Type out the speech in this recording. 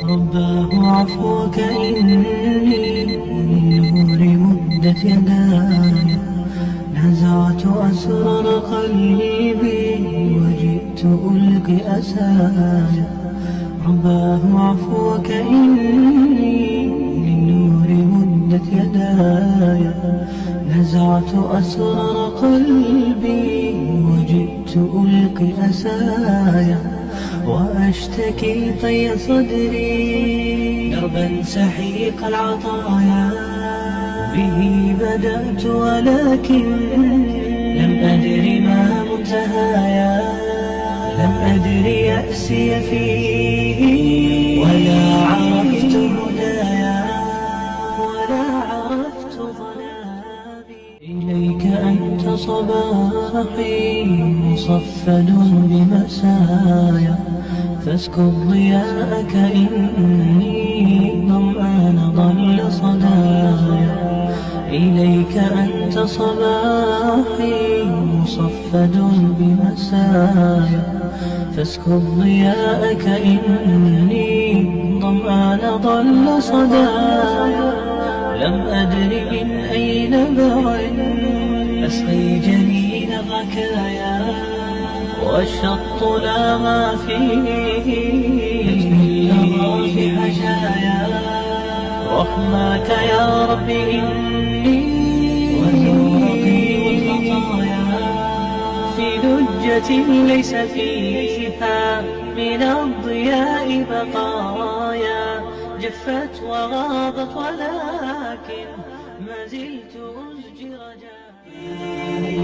رباه عفوك إني للنور مدت يداي، نزعت أسرار قلبي وجئت ألقي أسايا. رباه عفوك إني للنور مدت يداي، نزعت أسرار قلبي وجئت ألقي أسايا. وأشتكي طي صدري دربا سحيق العطايا، به بدأت ولكن لم أدر ما منتهايا. لم أدر يأسي فيه ولا عرفت هدايا، ولا عرفت ظلامي. إليك أنت صباحي مصفد بمسايا، فاسكب ضياءك إني ظمآن ضل صدايا. إليك أنت صباحي مصفد بمسايا، فاسكب ضياءك إني ظمآن ضل صدايا. لم أدر من أين بعد أسقي جنين الركايا، والشط لا ما فيه يجري في حشايا. رحماك يا رب إني وذوقي والخطايا، في لجة ليس فيها من الضياء بقايا. جفت وغابت ولكن ما زلت أزجي رجائي.